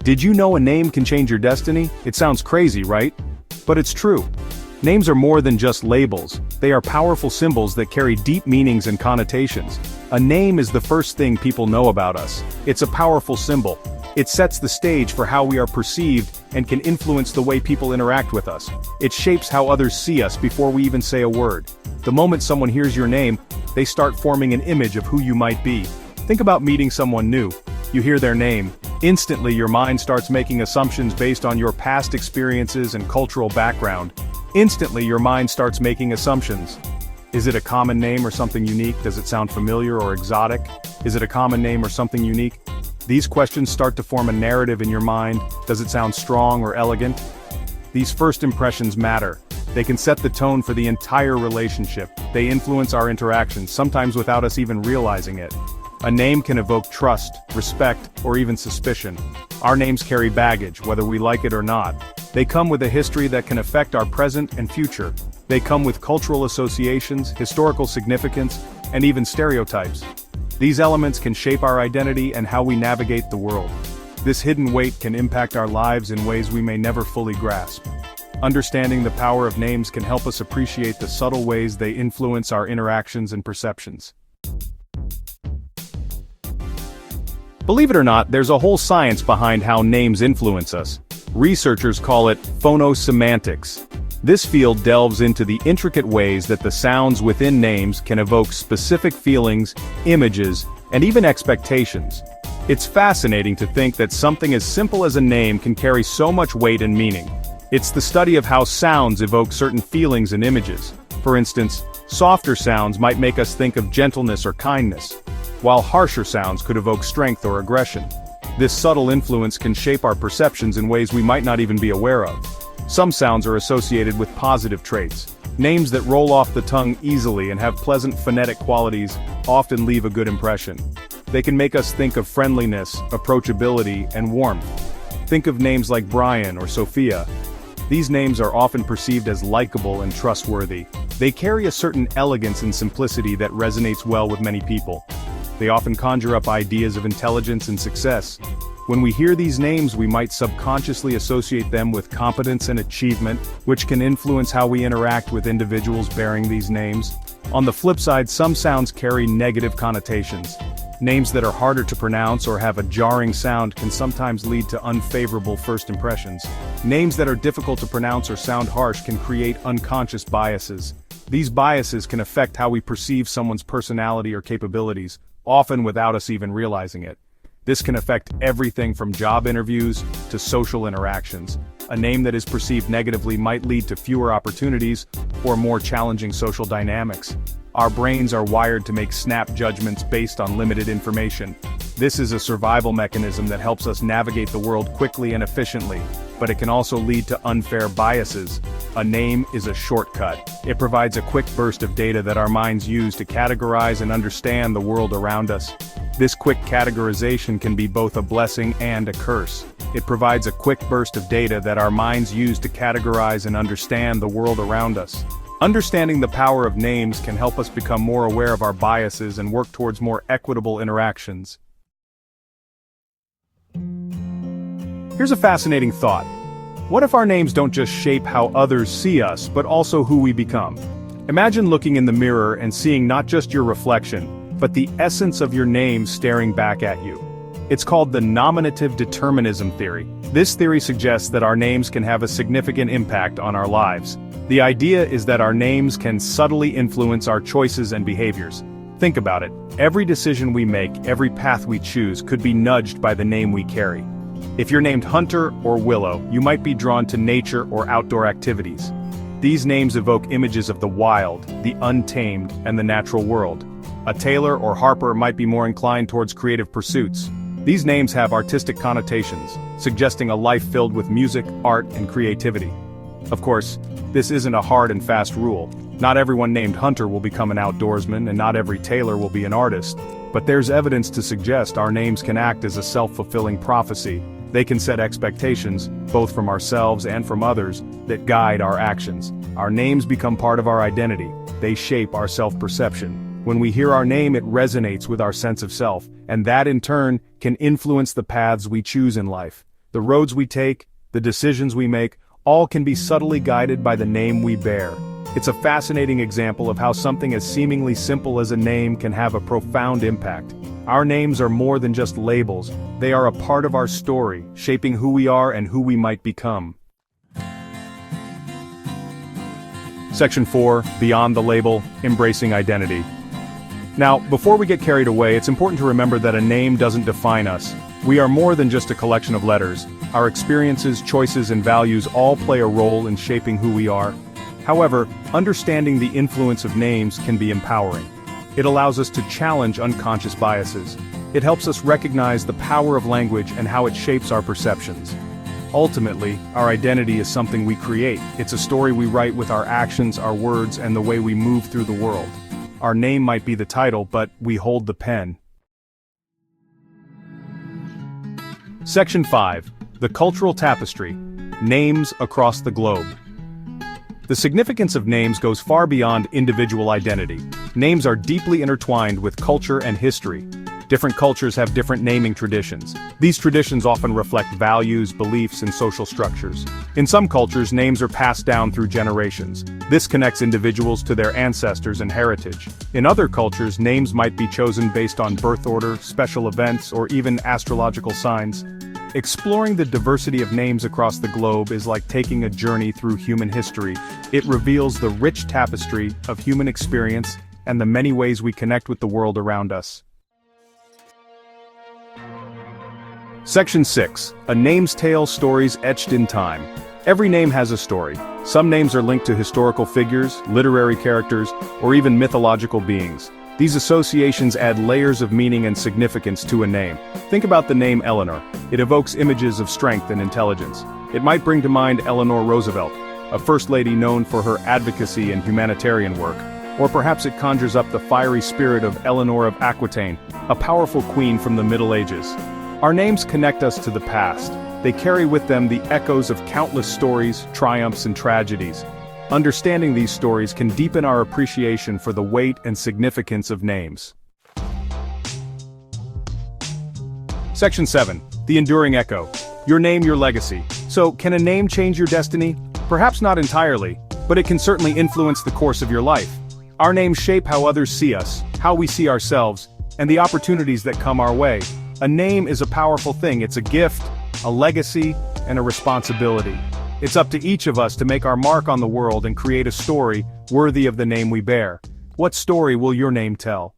Did you know a name can change your destiny? It sounds crazy, right? But it's true. Names are more than just labels. They are powerful symbols that carry deep meanings and connotations. A name is the first thing people know about us. It's a powerful symbol. It sets the stage for how we are perceived and can influence the way people interact with us. It shapes how others see us before we even say a word. The moment someone hears your name, they start forming an image of who you might be. Think about meeting someone new. You hear their name. Instantly your mind starts making assumptions based on your past experiences and cultural background. Instantly your mind starts making assumptions. Is it a common name or something unique? Does it sound familiar or exotic? Is it a common name or something unique? These questions start to form a narrative in your mind. Does it sound strong or elegant? These first impressions matter. They can set the tone for the entire relationship. They influence our interactions, sometimes without us even realizing it. A name can evoke trust, respect, or even suspicion. Our names carry baggage, whether we like it or not. They come with a history that can affect our present and future. They come with cultural associations, historical significance, and even stereotypes. These elements can shape our identity and how we navigate the world. This hidden weight can impact our lives in ways we may never fully grasp. Understanding the power of names can help us appreciate the subtle ways they influence our interactions and perceptions. Believe it or not, there's a whole science behind how names influence us. Researchers call it phonosemantics. This field delves into the intricate ways that the sounds within names can evoke specific feelings, images, and even expectations. It's fascinating to think that something as simple as a name can carry so much weight and meaning. It's the study of how sounds evoke certain feelings and images. For instance, softer sounds might make us think of gentleness or kindness, while harsher sounds could evoke strength or aggression. This subtle influence can shape our perceptions in ways we might not even be aware of. Some sounds are associated with positive traits. Names that roll off the tongue easily and have pleasant phonetic qualities often leave a good impression. They can make us think of friendliness, approachability, and warmth. Think of names like Brian or Sophia. These names are often perceived as likable and trustworthy. They carry a certain elegance and simplicity that resonates well with many people. They often conjure up ideas of intelligence and success. When we hear these names, we might subconsciously associate them with competence and achievement, which can influence how we interact with individuals bearing these names. On the flip side, some sounds carry negative connotations. Names that are harder to pronounce or have a jarring sound can sometimes lead to unfavorable first impressions. Names that are difficult to pronounce or sound harsh can create unconscious biases. These biases can affect how we perceive someone's personality or capabilities, often without us even realizing it. This can affect everything from job interviews to social interactions. A name that is perceived negatively might lead to fewer opportunities or more challenging social dynamics. Our brains are wired to make snap judgments based on limited information. This is a survival mechanism that helps us navigate the world quickly and efficiently, but it can also lead to unfair biases. A name is a shortcut. It provides a quick burst of data that our minds use to categorize and understand the world around us. This quick categorization can be both a blessing and a curse. It provides a quick burst of data that our minds use to categorize and understand the world around us. Understanding the power of names can help us become more aware of our biases and work towards more equitable interactions. Here's a fascinating thought. What if our names don't just shape how others see us, but also who we become? Imagine looking in the mirror and seeing not just your reflection, but the essence of your name staring back at you. It's called the nominative determinism theory. This theory suggests that our names can have a significant impact on our lives. The idea is that our names can subtly influence our choices and behaviors. Think about it. Every decision we make, every path we choose, could be nudged by the name we carry. If you're named Hunter or Willow, you might be drawn to nature or outdoor activities. These names evoke images of the wild, the untamed, and the natural world. A Taylor or Harper might be more inclined towards creative pursuits. These names have artistic connotations, suggesting a life filled with music, art, and creativity. Of course, this isn't a hard and fast rule. Not everyone named Hunter will become an outdoorsman, and not every Taylor will be an artist. But there's evidence to suggest our names can act as a self-fulfilling prophecy. They can set expectations, both from ourselves and from others, that guide our actions. Our names become part of our identity. They shape our self-perception. When we hear our name, it resonates with our sense of self, and that in turn can influence the paths we choose in life. The roads we take, the decisions we make, all can be subtly guided by the name we bear. It's a fascinating example of how something as seemingly simple as a name can have a profound impact. Our names are more than just labels, they are a part of our story, shaping who we are and who we might become. Section 4, Beyond the Label, Embracing Identity. Now, before we get carried away, it's important to remember that a name doesn't define us. We are more than just a collection of letters. Our experiences, choices, and values all play a role in shaping who we are. However, understanding the influence of names can be empowering. It allows us to challenge unconscious biases. It helps us recognize the power of language and how it shapes our perceptions. Ultimately, our identity is something we create. It's a story we write with our actions, our words, and the way we move through the world. Our name might be the title, but we hold the pen. Section 5. The Cultural Tapestry. Names across the globe. The significance of names goes far beyond individual identity. Names are deeply intertwined with culture and history. Different cultures have different naming traditions. These traditions often reflect values, beliefs, and social structures. In some cultures, names are passed down through generations. This connects individuals to their ancestors and heritage. In other cultures, names might be chosen based on birth order, special events, or even astrological signs. Exploring the diversity of names across the globe is like taking a journey through human history. It reveals the rich tapestry of human experience and the many ways we connect with the world around us. Section 6. A Name's Tale, Stories Etched in Time. Every name has a story. Some names are linked to historical figures, literary characters, or even mythological beings. These associations add layers of meaning and significance to a name. Think about the name Eleanor. It evokes images of strength and intelligence. It might bring to mind Eleanor Roosevelt, a first lady known for her advocacy and humanitarian work. Or perhaps it conjures up the fiery spirit of Eleanor of Aquitaine, a powerful queen from the Middle Ages. Our names connect us to the past. They carry with them the echoes of countless stories, triumphs, and tragedies. Understanding these stories can deepen our appreciation for the weight and significance of names. Section 7. The Enduring Echo. Your name, your legacy. So, can a name change your destiny? Perhaps not entirely, but it can certainly influence the course of your life. Our names shape how others see us, how we see ourselves, and the opportunities that come our way. A name is a powerful thing. It's a gift, a legacy, and a responsibility. It's up to each of us to make our mark on the world and create a story worthy of the name we bear. What story will your name tell?